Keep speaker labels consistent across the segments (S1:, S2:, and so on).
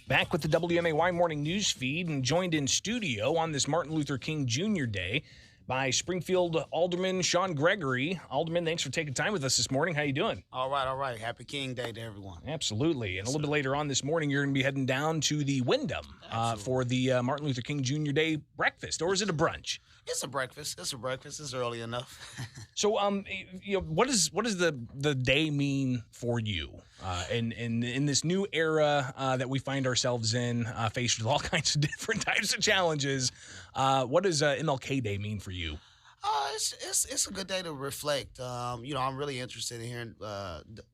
S1: Back with the WMAY morning news feed and joined in studio on this Martin Luther King Jr. Day by Springfield Alderman Shawn Gregory. Alderman, thanks for taking time with us this morning. How you doing?
S2: All right. Happy King Day to everyone.
S1: Absolutely. And a little bit later on this morning, you're going to be heading down to the Wyndham for the Martin Luther King Jr. Day breakfast, or is it a brunch?
S2: It's a breakfast. It's early enough.
S1: So, what does the day mean for you? And in this new era that we find ourselves in, faced with all kinds of different types of challenges, what does MLK Day mean for you?
S2: It's a good day to reflect. I'm really interested in hearing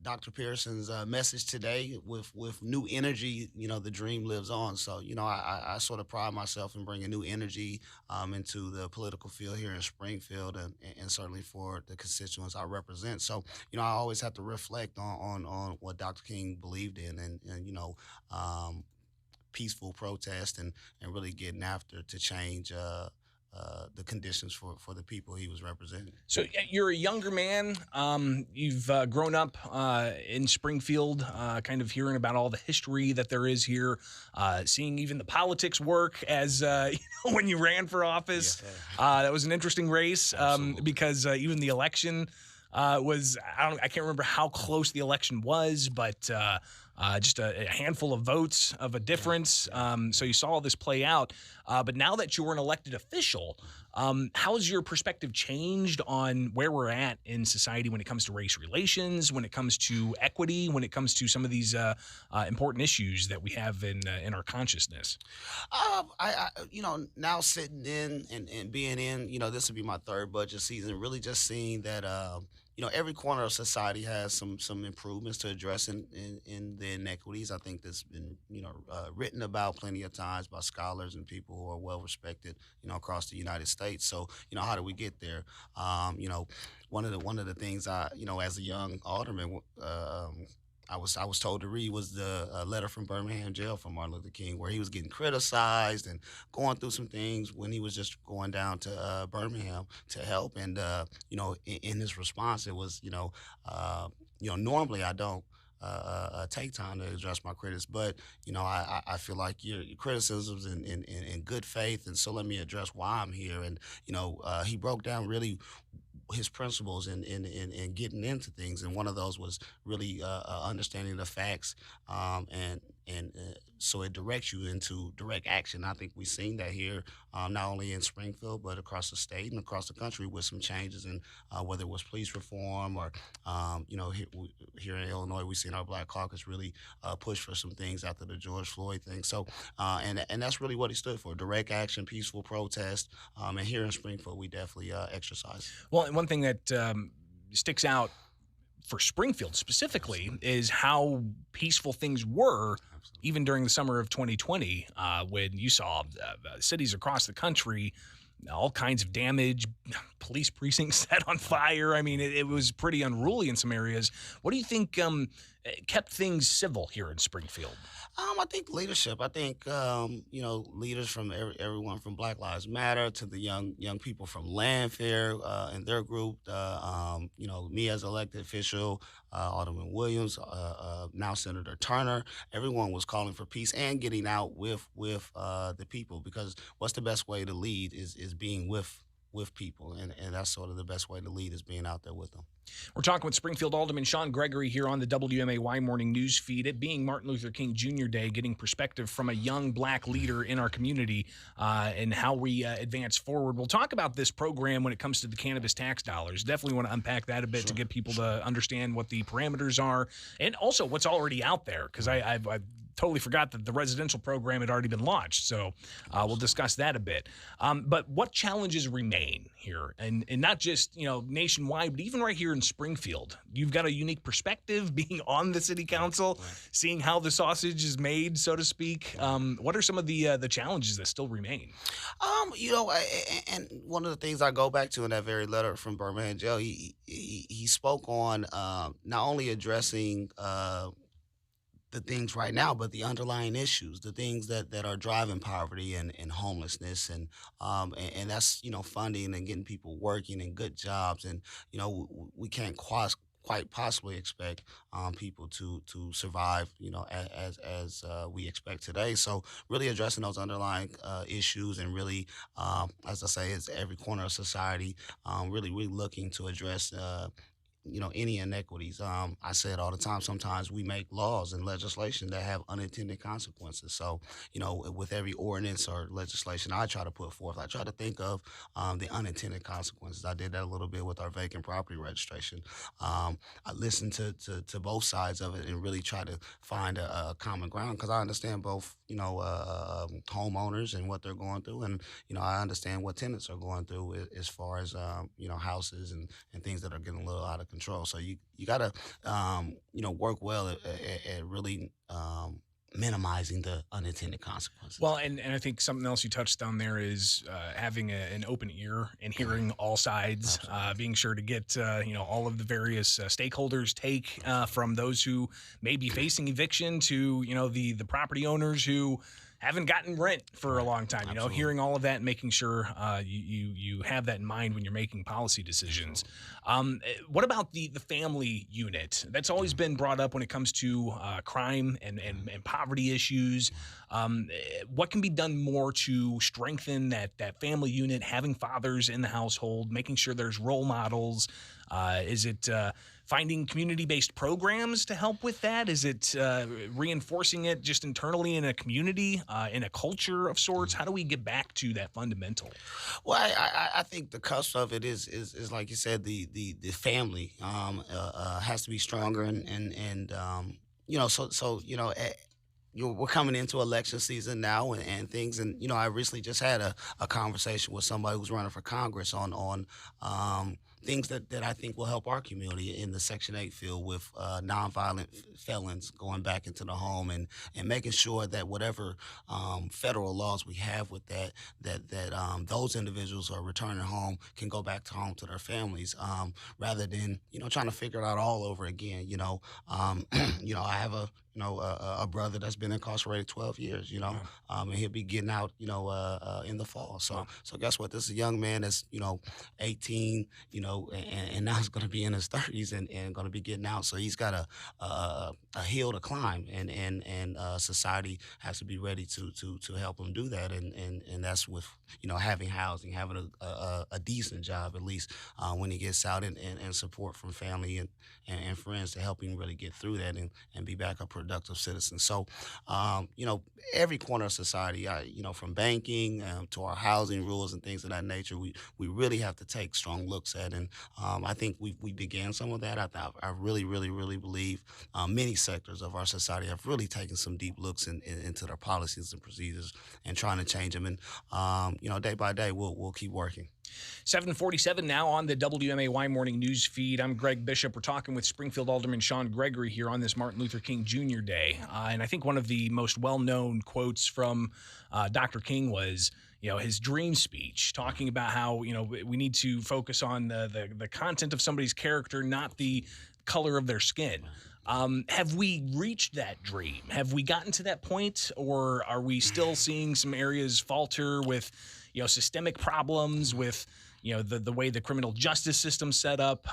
S2: Dr. Pearson's message today with new energy. The dream lives on. So, I sort of pride myself in bringing new energy into the political field here in Springfield and certainly for the constituents I represent. So, I always have to reflect on what Dr. King believed in and peaceful protest and really getting after to change the conditions for the people he was representing.
S1: So you're a younger man. You've grown up in Springfield, kind of hearing about all the history that there is here, seeing even the politics work as when you ran for office. Yeah. That was an interesting race because even the election was, I can't remember how close the election was, but just a handful of votes of a difference. So you saw all this play out. But now that you were an elected official, how has your perspective changed on where we're at in society when it comes to race relations, when it comes to equity, when it comes to some of these important issues that we have in our consciousness?
S2: Now sitting in and being in, this will be my third budget season, really just seeing that, every corner of society has some improvements to address in the inequities. I think that's been, written about plenty of times by scholars and people who are well respected, across the United States. So, how do we get there? One of the things as a young alderman, I was told to read was the letter from Birmingham jail from Martin Luther King, where he was getting criticized and going through some things when he was just going down to Birmingham to help. And in his response, it was normally I don't take time to address my critics, but I feel like your criticisms in good faith, and so let me address why I'm here. And he broke down really his principles in getting into things, and one of those was really understanding the facts, so it directs you into direct action. I think we've seen that here, not only in Springfield but across the state and across the country with some changes in whether it was police reform or here in Illinois, we've seen our Black Caucus really push for some things after the George Floyd thing. So and that's really what he stood for: direct action, peaceful protest, and here in Springfield we definitely exercise.
S1: Well, one thing that sticks out for Springfield specifically is how peaceful things were even during the summer of 2020 when you saw cities across the country, all kinds of damage, police precincts set on fire. I mean, it was pretty unruly in some areas. What do you think kept things civil here in Springfield?
S2: I think leadership. I think leaders from everyone from Black Lives Matter to the young people from Landfair and their group. Me as elected official, Alderman Williams, now Senator Turner. Everyone was calling for peace and getting out with the people, because what's the best way to lead is being with people, and that's sort of the best way to lead, is being out there with them.
S1: We're talking with Springfield Alderman Shawn Gregory here on the WMAY morning news feed. It being Martin Luther King Jr. Day, getting perspective from a young black leader in our community and how we advance forward. We'll talk about this program when it comes to the cannabis tax dollars. Definitely want to unpack that a bit to get people to understand what the parameters are and also what's already out there, because I've totally forgot that the residential program had already been launched. So we'll discuss that a bit. But what challenges remain here? And not just, nationwide, but even right here in Springfield. You've got a unique perspective being on the city council, seeing how the sausage is made, so to speak. What are some of the challenges that still remain?
S2: And one of the things I go back to in that very letter from Birmingham jail, he spoke on not only addressing the things right now, but the underlying issues, the things that are driving poverty and homelessness, and that's funding and getting people working and good jobs, and we can't quite possibly expect people to survive, as we expect today. So really addressing those underlying issues and really, as I say, it's every corner of society, really looking to address. Any inequities. I say it all the time. Sometimes we make laws and legislation that have unintended consequences. So, with every ordinance or legislation I try to put forth, I try to think of the unintended consequences. I did that a little bit with our vacant property registration. I listen to both sides of it and really try to find a common ground because I understand both, homeowners and what they're going through, and I understand what tenants are going through as far as houses and things that are getting a little out of control. So you got to work well at really minimizing the unintended consequences.
S1: Well, and I think something else you touched on there is having an open ear and hearing all sides, being sure to get all of the various stakeholders take from those who may be facing eviction to the property owners who haven't gotten rent for a long time. Hearing all of that and making sure you have that in mind when you're making policy decisions. What about the family unit? That's always been brought up when it comes to crime and poverty issues. What can be done more to strengthen that family unit, having fathers in the household, making sure there's role models? Is it finding community-based programs to help with that? Is it reinforcing it just internally in a community, in a culture of sorts? How do we get back to that fundamental?
S2: Well, I think the cusp of it is like you said, the family has to be stronger we're coming into election season now and things. And, I recently just had a conversation with somebody who's running for Congress on things that I think will help our community in the Section 8 field with nonviolent felons going back into the home and making sure that whatever federal laws we have with that those individuals who are returning home can go back to home to their families rather than, trying to figure it out all over again. I have a brother that's been incarcerated 12 years, and he'll be getting out, in the fall. So guess what? This is a young man that's, 18, and now he's going to be in his 30s and going to be getting out. So he's got a hill to climb, and society has to be ready to help him do that. And that's with, having housing, having a decent job, at least when he gets out and support from family and friends to help him really get through that and be back a productive citizen. So, every corner of society, from banking to our housing rules and things of that nature, we really have to take strong looks at. And I think we began some of that. I really believe many sectors of our society have really taken some deep looks into their policies and procedures and trying to change them. And, day by day, we'll keep working.
S1: 7:47 now on the WMAY morning news feed. I'm Greg Bishop. We're talking with Springfield Alderman Shawn Gregory here on this Martin Luther King Jr. Day. And I think one of the most well-known quotes from Dr. King was, his dream speech, talking about how, we need to focus on the content of somebody's character, not the color of their skin. Have we reached that dream? Have we gotten to that point, or are we still seeing some areas falter with systemic problems with, the way the criminal justice system's set up?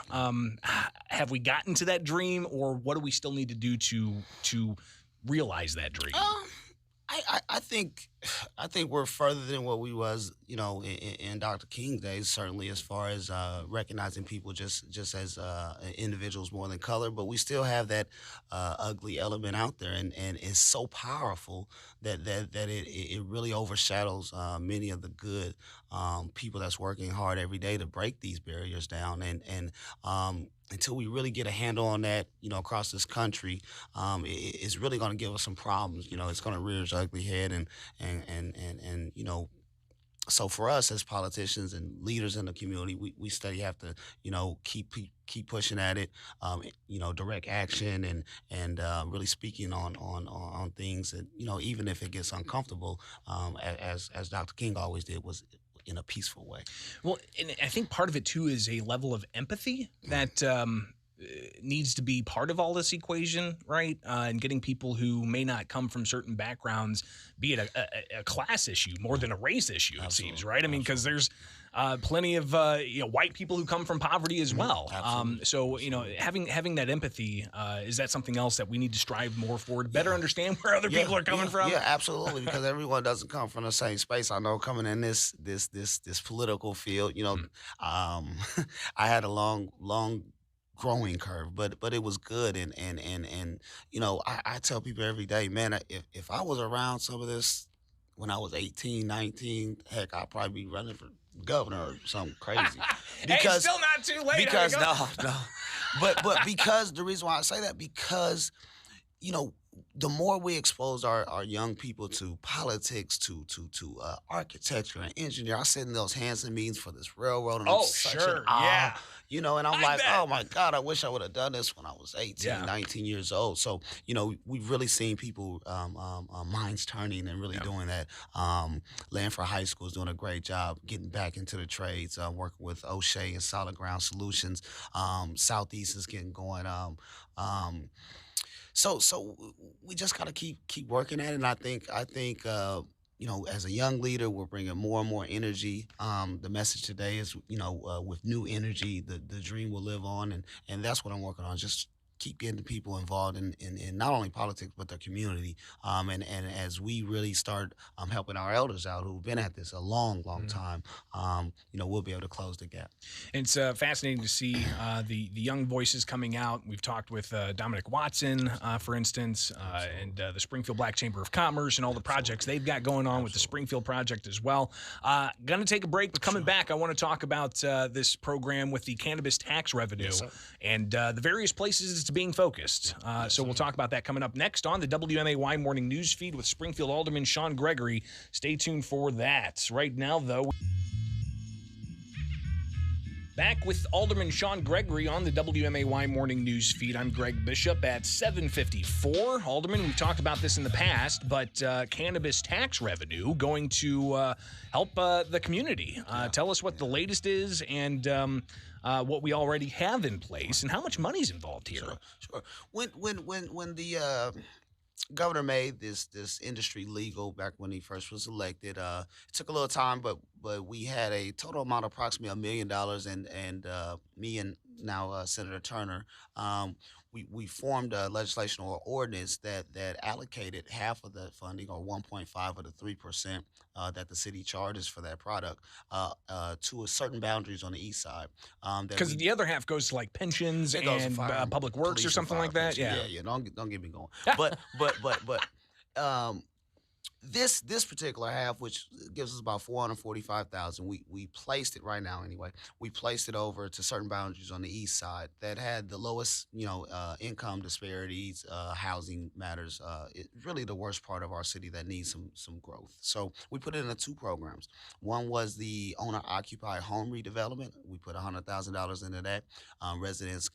S1: Have we gotten to that dream, or what do we still need to do to realize that dream?
S2: I think we're further than what we was, in Dr. King's days, certainly as far as recognizing people just as individuals more than color. But we still have that ugly element out there, and it's so powerful that it really overshadows many of the good people that's working hard every day to break these barriers down. And until we really get a handle on that, across this country, it's really going to give us some problems. It's going to rear its ugly head, and so for us as politicians and leaders in the community, we steady have to, keep pushing at it, direct action and really speaking on things that, even if it gets uncomfortable, as Dr. King always did, was in a peaceful way.
S1: Well, and I think part of it too is a level of empathy that needs to be part of all this equation, right? And getting people who may not come from certain backgrounds, be it a class issue more than a race issue, it seems, right? I mean, because there's plenty of white people who come from poverty as well. So having that empathy, is that something else that we need to strive more for to better understand where other people are coming from?
S2: Yeah, absolutely. Because everyone doesn't come from the same space. I know coming in this political field, I had a long growing curve, but it was good. And I tell people every day, man, if I was around some of this when I was 18, 19, heck, I'd probably be running for governor or something crazy.
S1: Hey, it's still not too late.
S2: Because no. But because the reason why I say that, because the more we expose our young people to politics, to architecture and engineering. I sit in those Hanson meetings for this railroad, and I'm such an awe, and I'm like, oh my God, I wish I would have done this when I was 18, 19 years old. So, we've really seen people minds turning and really doing that. Lanford High School is doing a great job getting back into the trades, working with O'Shea and Solid Ground Solutions. Southeast is getting going. So we just gotta keep working at it. And I think as a young leader, we're bringing more and more energy. The message today is with new energy, the dream will live on, and that's what I'm working on. Just keep getting people involved in not only politics but their community. And as we really start helping our elders out who've been at this a long time, we'll be able to close the gap.
S1: It's fascinating to see the young voices coming out. We've talked with Dominic Watson, for instance, and the Springfield Black Chamber of Commerce and all the projects they've got going on with the Springfield Project as well. Going to take a break, but coming back, I want to talk about this program with the cannabis tax revenue and the various places it's being focused. So we'll talk about that coming up next on the WMAY Morning News Feed with Springfield Alderman Shawn Gregory. Stay tuned for that. Right now, though, back with Alderman Shawn Gregory on the WMAY Morning News Feed. I'm Greg Bishop at 7:54. Alderman, we've talked about this in the past, but cannabis tax revenue going to help the community. Tell us what the latest is and what we already have in place and how much money's involved here.
S2: Sure. When the governor made this industry legal back when he first was elected, it took a little time, but we had a total amount of approximately $1 million, and me and now Senator Turner, we formed a legislation or ordinance that allocated half of the funding, or 1.5 of the 3% that the city charges for that product, to a certain boundaries on the east side.
S1: Because the other half goes to like pensions and public works or something like that.
S2: Yeah. Don't get me going. But this particular half, which gives us about $445,000, we placed it right now anyway. We placed it over to certain boundaries on the east side that had the lowest, income disparities, housing matters. Really the worst part of our city that needs some growth. So we put it into two programs. One was the owner-occupied home redevelopment. We put $100,000 into that. Residents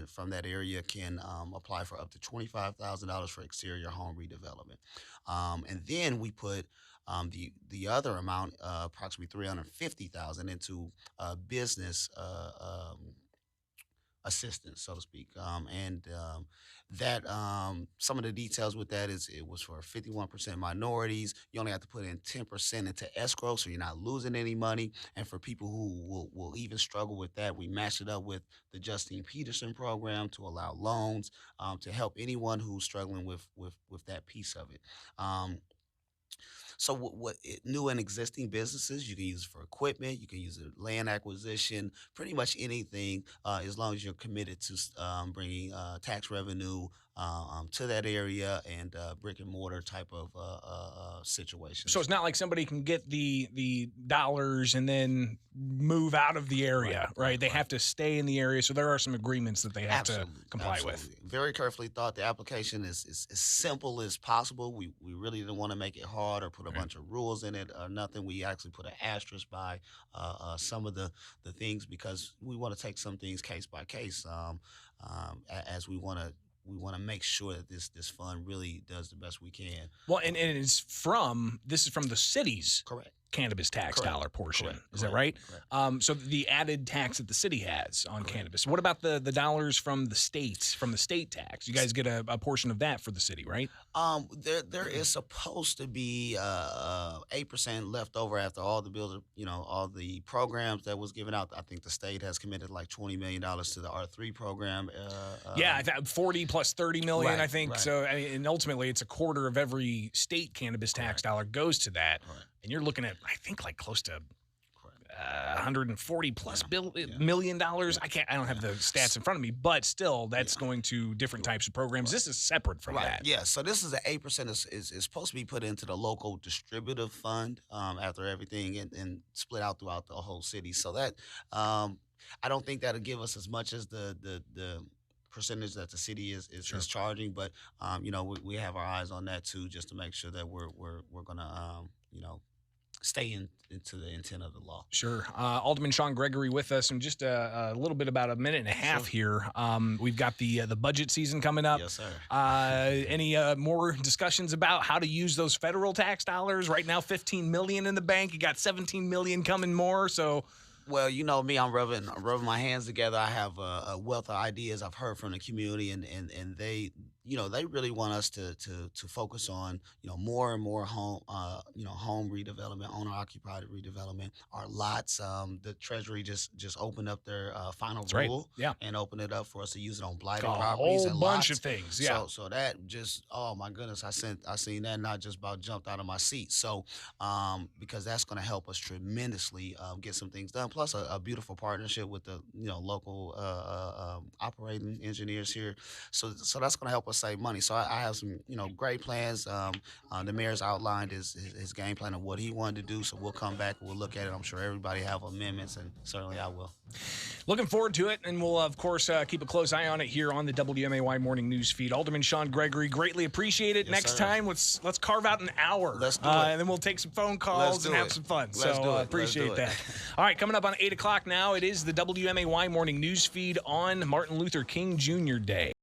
S2: from that area can apply for up to $25,000 for exterior home redevelopment. And then we put the other amount, approximately $350,000, into business assistance, so to speak. That some of the details with that is it was for 51% minorities. You only have to put in 10% into escrow, so you're not losing any money. And for people who will even struggle with that, we matched it up with the Justine Peterson program to allow loans to help anyone who's struggling with that piece of it. So what new and existing businesses, you can use it for equipment, you can use it for land acquisition, pretty much anything, as long as you're committed to bringing tax revenue to that area and brick and mortar type of situation.
S1: So it's not like somebody can get the dollars and then move out of the area, right? They have to stay in the area. So there are some agreements that they have to comply with.
S2: Very carefully thought. The application is as simple as possible. We really didn't want to make it hard or put a bunch of rules in it or nothing. We actually put an asterisk by some of the things because we want to take some things case by case as we want to make sure that this fund really does the best we can.
S1: Well, and this is from the city's
S2: correct
S1: cannabis tax
S2: Correct.
S1: dollar portion.
S2: Correct.
S1: Is that
S2: Correct.
S1: right?
S2: Correct.
S1: So the added tax that the city has on
S2: Correct.
S1: cannabis. What about the dollars from the state tax? You guys get a portion of that for the city, right?
S2: There is supposed to be 8% left over after all the bills, all the programs that was given out. I think the state has committed like $20 million to the R3 program.
S1: Yeah, I thought 40 plus 30 million,
S2: Right,
S1: I think.
S2: right.
S1: So, and ultimately, it's a quarter of every state cannabis tax dollar goes to that.
S2: Correct.
S1: And you're looking at, I think, like close to
S2: Correct.
S1: 140 plus
S2: Yeah.
S1: million dollars. I don't have the stats in front of me, but still, that's going to different types of programs.
S2: Right.
S1: This is separate from
S2: Right.
S1: that.
S2: Yeah. So this is the 8% is supposed to be put into the local distributive fund after everything and split out throughout the whole city. So that I don't think that'll give us as much as the percentage that the city is charging, but we have our eyes on that too, just to make sure that we're gonna stay into the intent of the law.
S1: Sure. Alderman Shawn Gregory with us in just a little bit about a minute and a half here. We've got the budget season coming up.
S2: Yes, sir.
S1: Any more discussions about how to use those federal tax dollars? Right now, $15 million in the bank. You got $17 million coming more. So.
S2: Well, you know me, I'm rubbing my hands together. I have a wealth of ideas I've heard from the community, and they really want us to focus on more and more home redevelopment, owner occupied redevelopment. Our lots, the Treasury just opened up their final
S1: That's right.
S2: rule,
S1: Yeah.
S2: and opened it up for us to use it on blighted
S1: A
S2: properties
S1: whole
S2: and
S1: bunch
S2: lots.
S1: of things. Yeah.
S2: So that just, oh my goodness, I seen that, not just about jumped out of my seat. So because that's going to help us tremendously get some things done. Plus a beautiful partnership with the local operating engineers here. So that's going to help us save money. So I have some great plans. The mayor's outlined his game plan of what he wanted to do. So we'll come back and we'll look at it. I'm sure everybody have amendments, and certainly I will.
S1: Looking forward to it, and we'll, of course, keep a close eye on it here on the WMAY Morning News Feed. Alderman Shawn Gregory, greatly appreciate it.
S2: Yes,
S1: Next
S2: sir.
S1: time, let's carve out an hour.
S2: Let's do it.
S1: And then we'll take some phone calls and have some fun.
S2: Let's do it.
S1: Appreciate
S2: Let's do it.
S1: that. All right, coming up on 8 o'clock now, it is the WMAY Morning News Feed on Martin Luther King Jr. Day.